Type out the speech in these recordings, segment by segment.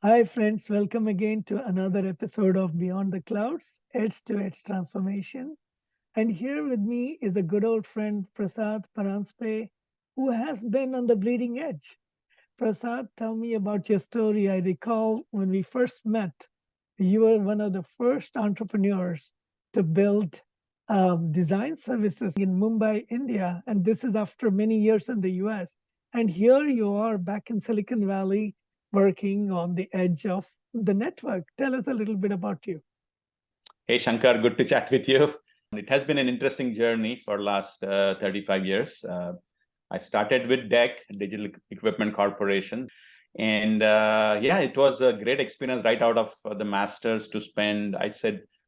Hi, friends. Welcome again to another episode of Beyond the Clouds, Edge to Edge Transformation. And here with me is a good old friend, Prasad Paranjape, who has been on the bleeding edge. Prasad, tell me about your story. I recall when we first met, you were one of the first entrepreneurs to build design services in Mumbai, India. And this is after many years in the US. And here you are back in Silicon Valley working on the edge of the network. Tell us a little bit about you. Hey Shankar, good to chat with you. It has been an interesting journey for last 35 years. I started with DEC, Digital Equipment Corporation. And yeah, it was a great experience right out of the masters to spend,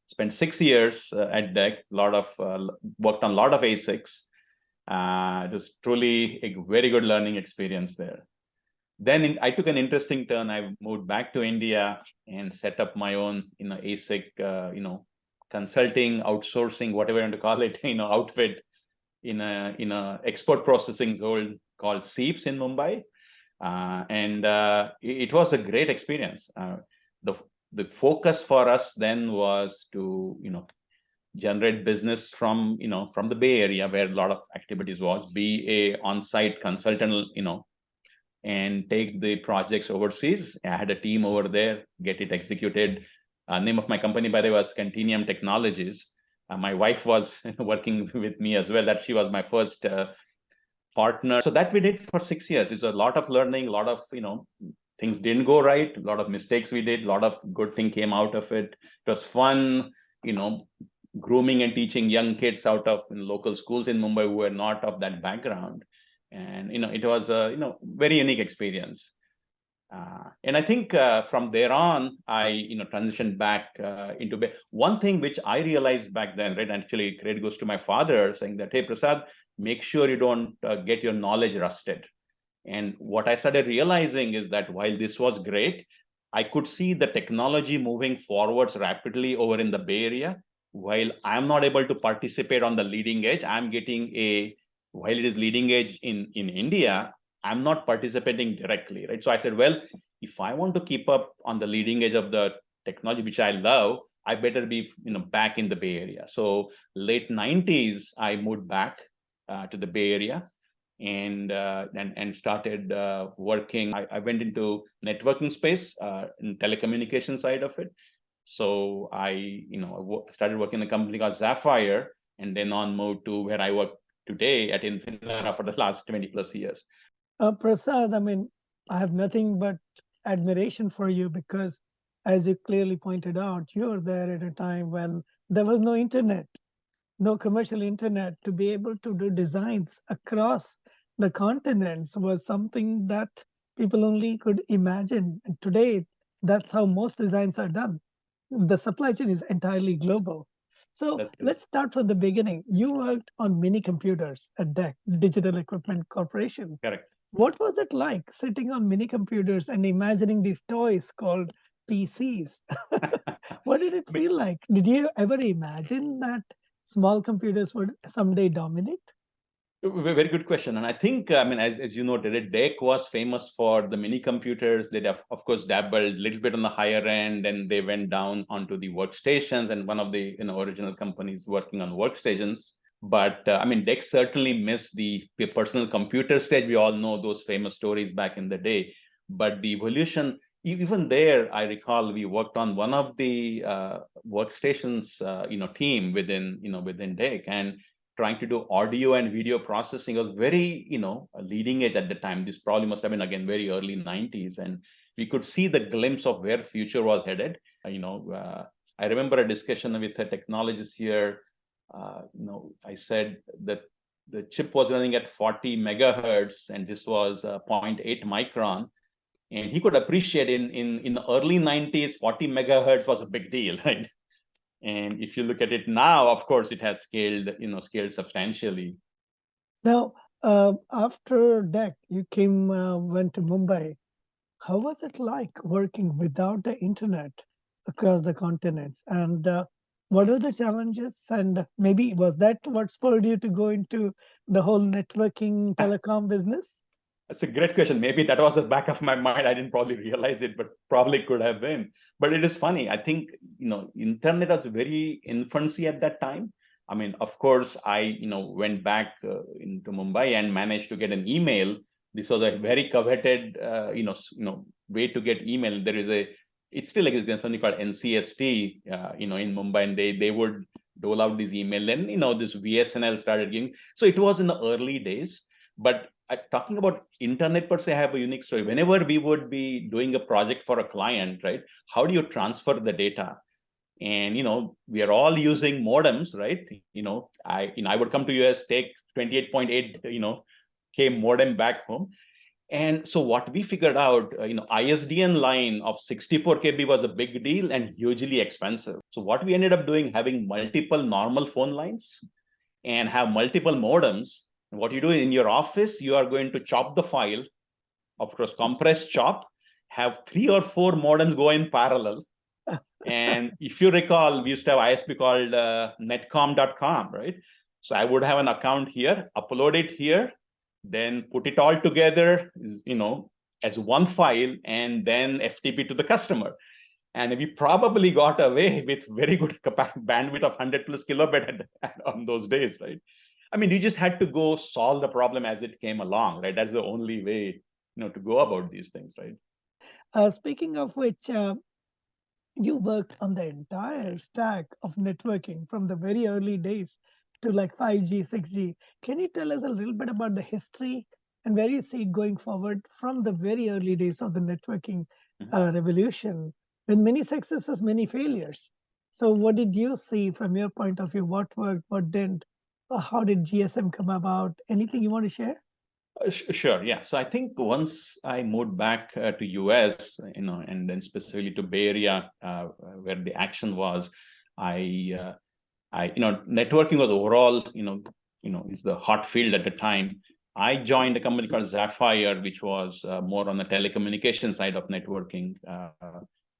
spent 6 years at DEC, worked on a lot of ASICs. It was truly a very good learning experience there. Then I took an interesting turn. I moved back to India and set up my own, ASIC, consulting, outsourcing, whatever you want to call it, outfit in a export processing zone called SEEPS in Mumbai, and it was a great experience. The focus for us then was to generate business from from the Bay Area where a lot of activities was, be a on-site consultant, and take the projects overseas. I had a team over there, get it executed. Name of my company, by the way, was Continuum Technologies. My wife was working with me as well. That she was my first partner. So that we did for 6 years. It's a lot of learning, a lot of things didn't go right, a lot of mistakes we did, a lot of good thing came out of it. It was fun, grooming and teaching young kids out of local schools in Mumbai who were not of that background. And it was a very unique experience, and I think from there on I transitioned back into one thing which I realized back then, right? Actually, credit goes to my father, saying that, hey Prasad, make sure you don't get your knowledge rusted. And what I started realizing is that while this was great, I could see the technology moving forwards rapidly over in the Bay Area. While I'm not able to participate on the leading edge, I'm getting while it is leading edge in India, I'm not participating directly, right? So I said, well, if I want to keep up on the leading edge of the technology, which I love, I better be back in the Bay Area. So late 90s, I moved back to the Bay Area and started working. I went into networking space, in telecommunication side of it. So I started working in a company called Sapphire, and then on moved to where I work today at Infinera for the last 20 plus years. Prasad, I mean, I have nothing but admiration for you because, as you clearly pointed out, you were there at a time when there was no internet, no commercial internet. To be able to do designs across the continents was something that people only could imagine. And today, that's how most designs are done. The supply chain is entirely global. So let's start from the beginning. You worked on mini computers at DEC, Digital Equipment Corporation. Correct. What was it like sitting on mini computers and imagining these toys called PCs? What did it feel like? Did you ever imagine that small computers would someday dominate? Very good question. And I think, I mean, as you know, DEC was famous for the mini computers. They, of course, dabbled a little bit on the higher end, and they went down onto the workstations, and one of the original companies working on workstations. But I mean, DEC certainly missed the personal computer stage. We all know those famous stories back in the day. But the evolution, even there, I recall we worked on one of the workstations, team within DEC, and trying to do audio and video processing was very, leading edge at the time. This probably must have been, again, very early 90s. And we could see the glimpse of where future was headed. I remember a discussion with a technologist here. I said that the chip was running at 40 megahertz, and this was 0.8 micron. And he could appreciate in the early 90s, 40 megahertz was a big deal, right? And if you look at it now, of course, it has scaled substantially. Now, after DEC, you went to Mumbai. How was it like working without the internet across the continents? And what are the challenges? And maybe was that what spurred you to go into the whole networking telecom business? That's a great question. Maybe that was the back of my mind. I didn't probably realize it, but probably could have been. But it is funny. I think, internet was very infancy at that time. I mean, of course, I, went back into Mumbai and managed to get an email. This was a very coveted, way to get email. It still exists, something called NCST, in Mumbai, and they would dole out this email. Then, this VSNL started giving. So it was in the early days. But talking about internet per se, I have a unique story. Whenever we would be doing a project for a client, right? How do you transfer the data? And we are all using modems, right? I would come to US, take 28.8, K modem back home. And so what we figured out, ISDN line of 64 KB was a big deal and hugely expensive. So what we ended up doing, having multiple normal phone lines and have multiple modems. And what you do in your office, you are going to chop the file, of course, compress chop, have 3 or 4 modems go in parallel. And if you recall, we used to have ISP called netcom.com, right? So I would have an account here, upload it here, then put it all together, as one file, and then FTP to the customer. And we probably got away with very good bandwidth of 100 plus kilobit on those days, right? I mean, you just had to go solve the problem as it came along, right? That's the only way, to go about these things, right? Speaking of which, you worked on the entire stack of networking from the very early days to like 5G, 6G. Can you tell us a little bit about the history and where you see it going forward from the very early days of the networking revolution, with many successes, many failures? So, what did you see from your point of view? What worked, what didn't? How did GSM come about? Anything you want to share? Sure, yeah. So I think once I moved back to US, and then specifically to Bay Area, where the action was, networking was overall, is the hot field at the time. I joined a company called Sapphire, which was more on the telecommunication side of networking,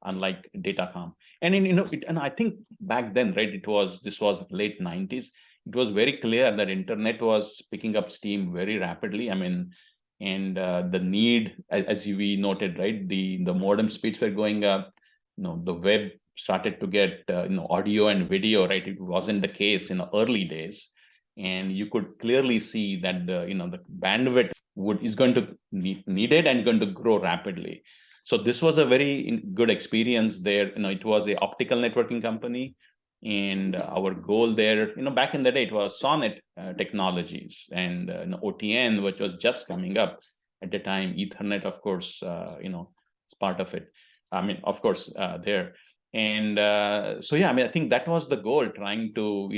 unlike Datacom. And and I think back then, right, this was late 90s. It was very clear that internet was picking up steam very rapidly. I mean, and the need, as we noted, right, the modem speeds were going up. The web started to get audio and video, right? It wasn't the case in the early days, and you could clearly see that the bandwidth is going to needed and going to grow rapidly. So this was a very good experience there. It was a optical networking company, and our goal there, back in the day, it was Sonnet Technologies and OTN, which was just coming up at the time. Ethernet, of course, is part of it. I mean, of course, there. And so, yeah, I mean, I think that was the goal, trying to,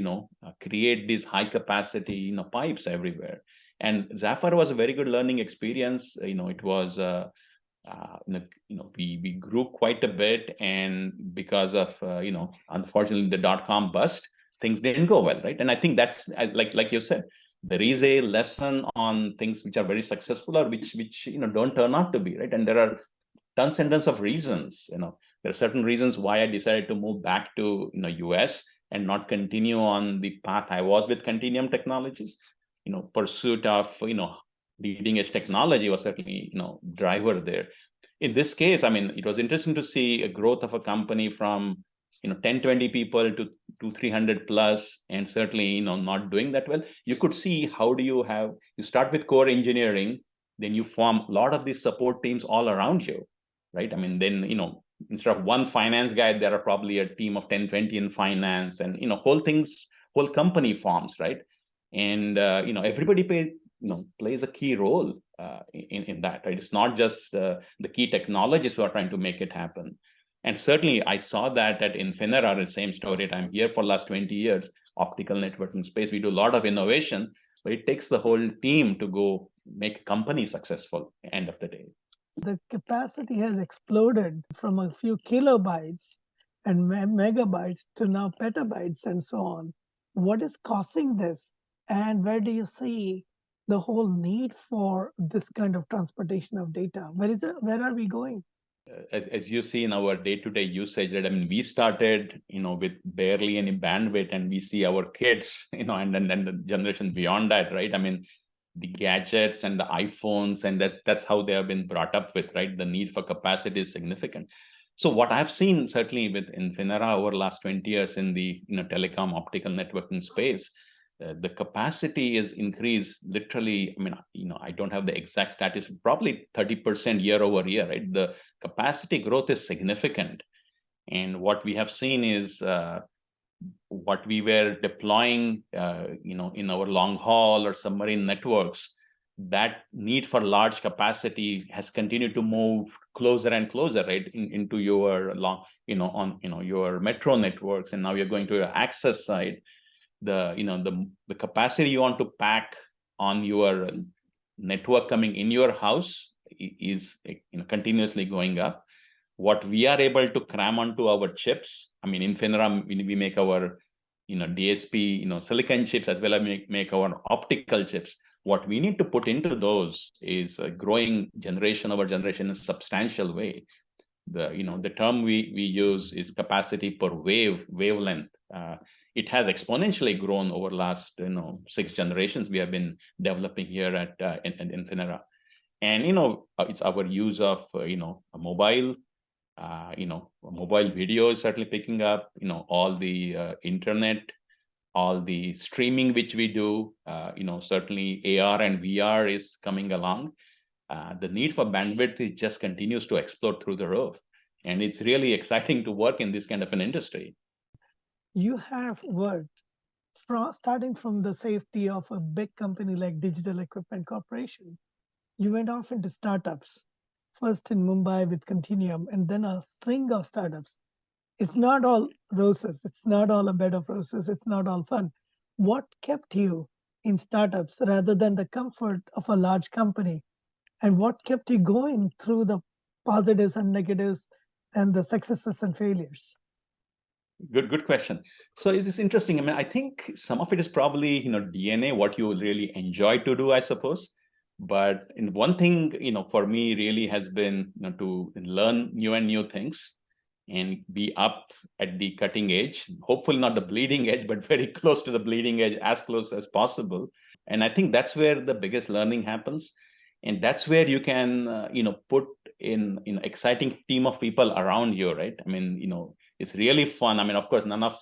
create these high capacity, pipes everywhere. And Zafar was a very good learning experience. It was, we grew quite a bit, and because of, unfortunately the dot-com bust, things didn't go well, right? And I think that's like you said, there is a lesson on things which are very successful or which don't turn out to be, right? And there are tons and tons of reasons. There are certain reasons why I decided to move back to US and not continue on the path I was with Continuum Technologies. Pursuit of leading edge technology was certainly driver there. In this case, I mean, it was interesting to see a growth of a company from 10, 20 people to 300 plus, and certainly not doing that well. You could see how do you start with core engineering, then you form a lot of these support teams all around you, right? I mean, then instead of one finance guy, there are probably a team of 10, 20 in finance, and whole company forms, right? And everybody plays a key role in that, right? It's not just the key technologists who are trying to make it happen. And certainly I saw that at Infinera, the same story. I'm here for the last 20 years, optical networking space. We do a lot of innovation, but it takes the whole team to go make a company successful at the end of the day. The capacity has exploded from a few kilobytes and megabytes to now petabytes and so on. What is causing this? And where do you see the whole need for this kind of transportation of data? Where are we going? As you see in our day-to-day usage, right? I mean, we started, with barely any bandwidth, and we see our kids, and the generation beyond that, right? I mean, the gadgets and the iPhones, and that's how they have been brought up with, right? The need for capacity is significant. So what I've seen certainly with Infinera over the last 20 years in the telecom optical networking space, the capacity is increased literally. I mean, I don't have the exact status, probably 30% year over year, right? The capacity growth is significant. And what we have seen is what we were deploying, in our long haul or submarine networks, that need for large capacity has continued to move closer and closer, right, into your long, your metro networks, and now you're going to your access side. The capacity you want to pack on your network coming in your house is continuously going up. What we are able to cram onto our chips, I mean, Infinera, we make our DSP, silicon chips, as well as make our optical chips. What we need to put into those is a growing generation over generation in a substantial way. The term we use is capacity per wavelength. It has exponentially grown over the last 6 generations we have been developing here at Infinera. And it's our use of a mobile video is certainly picking up, all the internet, all the streaming which we do, certainly AR and VR is coming along. The need for bandwidth is just continues to explode through the roof. And it's really exciting to work in this kind of an industry. You have worked starting from the safety of a big company like Digital Equipment Corporation. You went off into startups, first in Mumbai with Continuum, and then a string of startups. It's not all roses. It's not all a bed of roses. It's not all fun. What kept you in startups rather than the comfort of a large company? And what kept you going through the positives and negatives and the successes and failures? Good question. So it is interesting. I mean, I think some of it is probably, DNA, what you really enjoy to do, I suppose. But in one thing, for me really has been, to learn new things and be up at the cutting edge, hopefully not the bleeding edge, but very close to the bleeding edge, as close as possible. And I think that's where the biggest learning happens. And that's where you can, put in, exciting team of people around you, right? I mean, it's really fun. I mean, of course, none of,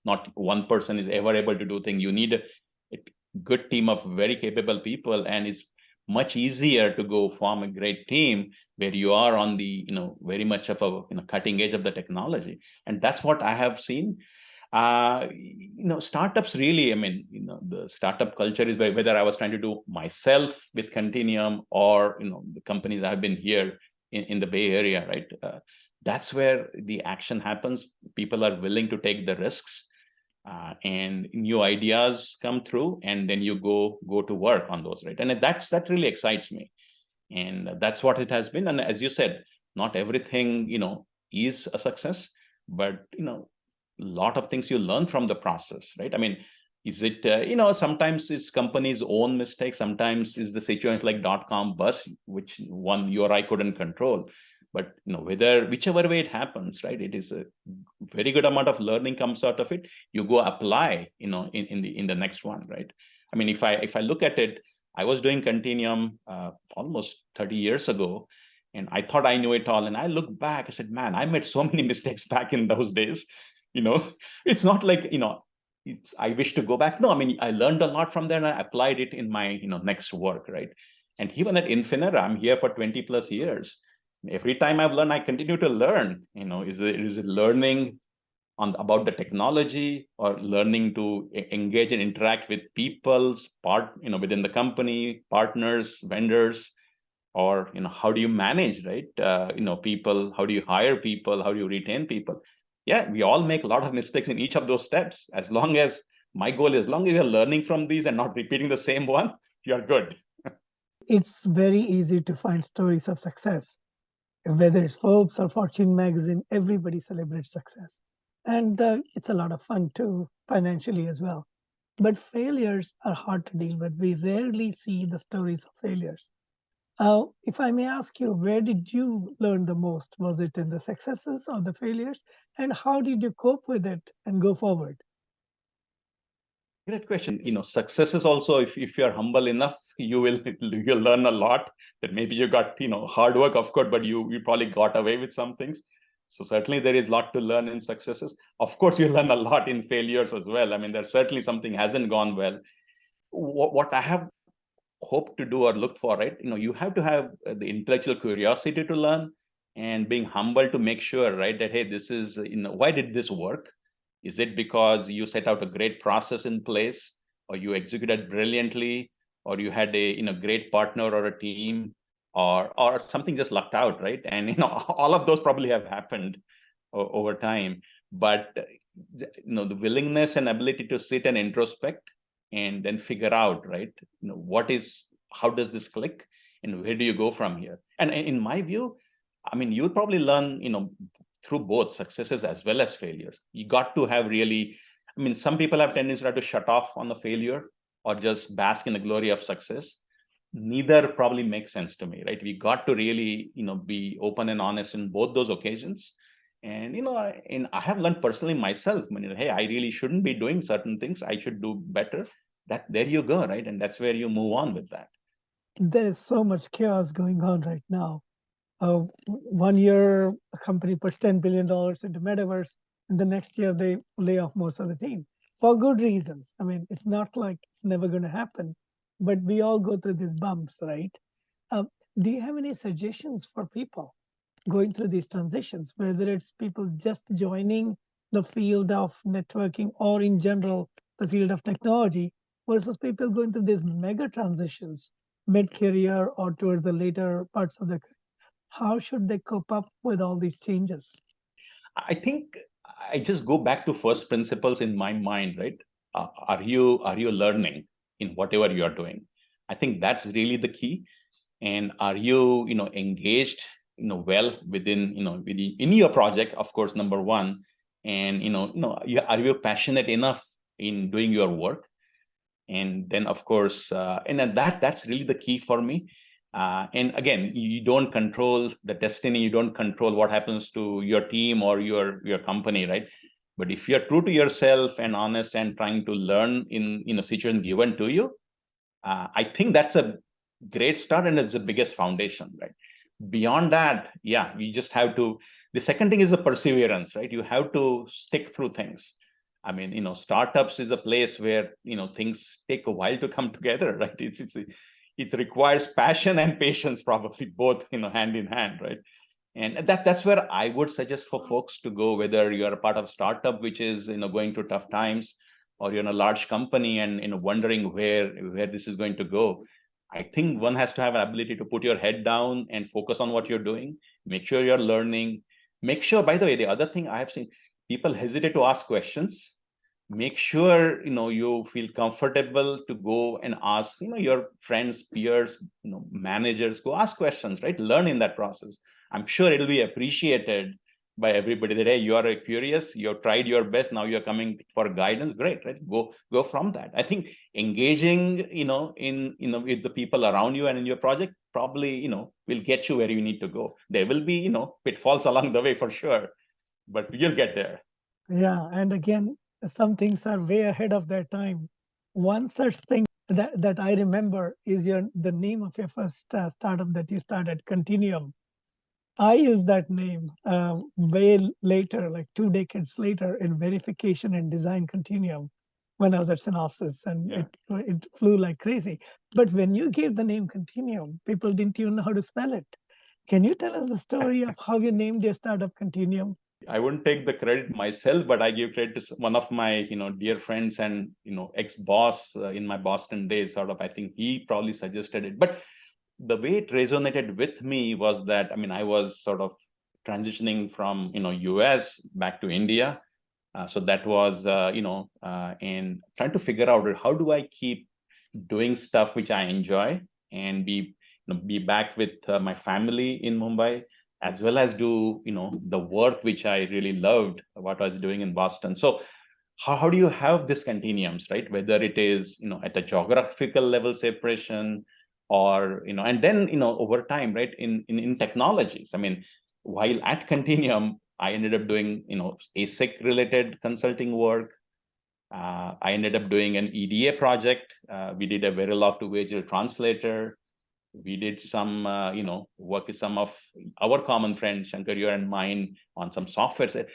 not one person is ever able to do things. You need a good team of very capable people, and it's much easier to go form a great team where you are on the, very much of a cutting edge of the technology. And that's what I have seen. Startups really, I mean, the startup culture is whether I was trying to do myself with Continuum or, the companies I've been here in the Bay Area, right? That's where the action happens. People are willing to take the risks, and new ideas come through, and then you go to work on those, right? And that really excites me, and that's what it has been. And as you said, not everything is a success, but a lot of things you learn from the process, right? I mean, is it sometimes it's companies' own mistakes, sometimes it's the situation like .com bust, which one you or I couldn't control. But whichever way it happens, right, it is a very good amount of learning comes out of it. You go apply, in the next one, right? I mean, if I look at it, I was doing Continuum almost 30 years ago, and I thought I knew it all. And I look back, I said, man, I made so many mistakes back in those days. It's not like I wish to go back. No, I mean, I learned a lot from there, and I applied it in my next work, right? And even at Infinera, I'm here for 20 plus years. Every time I've learned, I continue to learn. Is it learning about the technology, or learning to engage and interact with people's within the company, partners, vendors, or how do you manage, right? People, how do you hire people, how do you retain people? Yeah, we all make a lot of mistakes in each of those steps. As long as my goal is, as long as you're learning from these and not repeating the same one, you're good. It's very easy to find stories of success. Whether it's Forbes or Fortune magazine, everybody celebrates success. And it's a lot of fun too, financially as well. But failures are hard to deal with. We rarely see the stories of failures. If I may ask you, where did you learn the most? Was it in the successes or the failures? And how did you cope with it and go forward? Great question. Success is also, if you're humble enough, you'll learn a lot. That maybe you got hard work, of course, but you probably got away with some things. So certainly there is a lot to learn in successes. Of course, you learn a lot in failures as well. I mean, there's certainly something hasn't gone well. What I have hoped to do or look for, right? You have to have the intellectual curiosity to learn, and being humble to make sure, right, that hey, this is why did this work? Is it because you set out a great process in place, or you executed brilliantly, or you had a great partner or a team, or something just lucked out, right? And all of those probably have happened over time. But the willingness and ability to sit and introspect and then figure out, right, how does this click, and where do you go from here? And in my view, I mean, you'll probably learn through both successes as well as failures. You got to have really, I mean, some people have tendency to shut off on the failure or just bask in the glory of success. Neither probably makes sense to me, right? We got to really be open and honest in both those occasions. And I have learned personally myself, I mean, hey, I really shouldn't be doing certain things, I should do better. That there you go, right? And that's where you move on with that. There is so much chaos going on right now. 1 year, a company puts $10 billion into metaverse, and the next year they lay off most of the team for good reasons. I mean, it's not like it's never going to happen, but we all go through these bumps, right? Uh, do you have any suggestions for people going through these transitions, whether it's people just joining the field of networking or in general the field of technology versus people going through these mega transitions mid-career or towards the later parts of their career? How should they cope up with all these changes? I think I just go back to first principles in my mind, right? Are you learning in whatever you are doing? I think that's really the key. And are you engaged well within in your project, of course, number one. And are you passionate enough in doing your work? And then of course and then that's really the key for me. And again, you don't control the destiny, you don't control what happens to your team or your company, right? But if you're true to yourself and honest and trying to learn in a situation given to you, I think that's a great start, and it's the biggest foundation, right? Beyond that, yeah, we just have to. The second thing is the perseverance, right? You have to stick through things. I mean, startups is a place where things take a while to come together, right? It requires passion and patience, probably both hand in hand, right? And that's where I would suggest for folks to go, whether you're a part of startup which is going through tough times, or you're in a large company and wondering where this is going to go. I think one has to have an ability to put your head down and focus on what you're doing. Make sure you're learning. Make sure, by the way, the other thing I have seen, people hesitate to ask questions. Make sure you feel comfortable to go and ask your friends, peers, managers. Go ask questions, right? Learn in that process. I'm sure it'll be appreciated by everybody that hey, you are curious, you've tried your best, now you're coming for guidance. Great, right? Go from that. I think engaging in with the people around you and in your project probably will get you where you need to go. There will be pitfalls along the way for sure, but you'll get there. Yeah, and again, some things are way ahead of their time. One such thing that I remember is the name of your first startup that you started, Continuum. I used that name way later, like 2 decades later, in verification and design continuum when I was at Synopsys, and Yeah. it flew like crazy. But when you gave the name Continuum, people didn't even know how to spell it. Can you tell us the story of how you named your startup Continuum? I wouldn't take the credit myself, but I give credit to one of my, dear friends and, ex-boss in my Boston days. Sort of, I think he probably suggested it. But the way it resonated with me was that, I mean, I was sort of transitioning from, US back to India. So that was, and trying to figure out how do I keep doing stuff which I enjoy and be back with my family in Mumbai, as well as do the work which I really loved what I was doing in Boston. So how do you have this continuums, right? Whether it is at a geographical level separation, or and then over time, right, in technologies. I mean, while at Continuum, I ended up doing ASIC related consulting work. I ended up doing an EDA project. We did a Verilog to Visual translator. We did some, work with some of our common friends, Shankar, you and mine, on some software.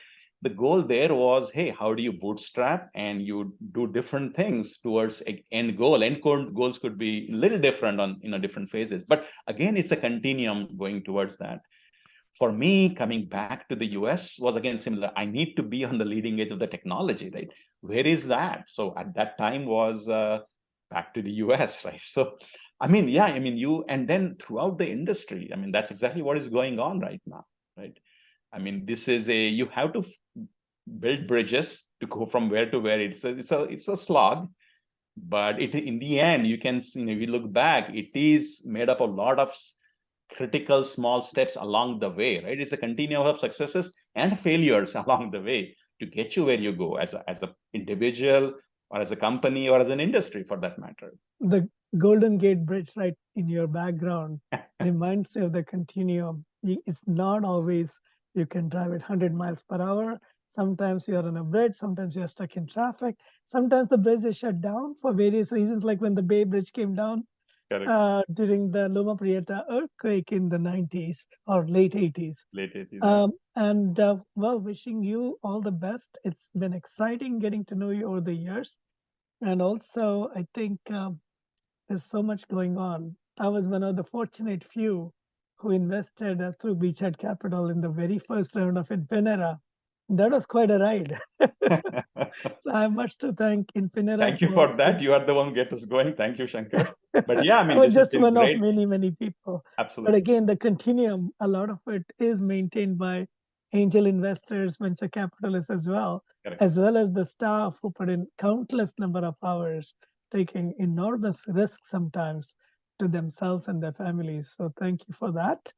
The goal there was, hey, how do you bootstrap and you do different things towards an end goal? End goals could be a little different on different phases, but again, it's a continuum going towards that. For me, coming back to the US was again similar. I need to be on the leading edge of the technology, right? Where is that? So at that time was back to the US, right? So you, and then throughout the industry, that's exactly what is going on right now, right? This is you have to build bridges to go from where to where. It's a slog, but in the end, you can see, if you look back, it is made up of a lot of critical small steps along the way, right? It's a continuum of successes and failures along the way to get you where you go as a individual or as a company or as an industry for that matter. The Golden Gate Bridge right in your background reminds you of the continuum. It's not always you can drive at 100 miles per hour. Sometimes you're on a bridge, sometimes you're stuck in traffic. Sometimes the bridge is shut down for various reasons, like when the Bay Bridge came down during the Loma Prieta earthquake in the 90s or late 80s. Late 80s. Well, wishing you all the best. It's been exciting getting to know you over the years. And also, I think there's so much going on. I was one of the fortunate few who invested through Beachhead Capital in the very first round of Infinera. That was quite a ride. So I have much to thank Infinera. Thank you for that. You are the one who get us going. Thank you, Shankar. But yeah, I was just one great. of many people. Absolutely. But again, the continuum, a lot of it is maintained by angel investors, venture capitalists as well, as well as the staff who put in countless number of hours, taking enormous risks sometimes to themselves and their families. So thank you for that.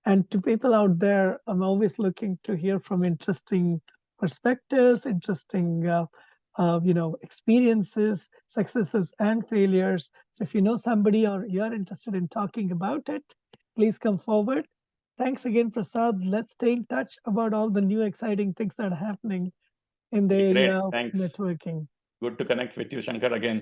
And to people out there, I'm always looking to hear from interesting perspectives, interesting experiences, successes and failures. So if you know somebody or you're interested in talking about it, please come forward. Thanks again, Prasad. Let's stay in touch about all the new exciting things that are happening in the area of networking. Good to connect with you, Shankar, again.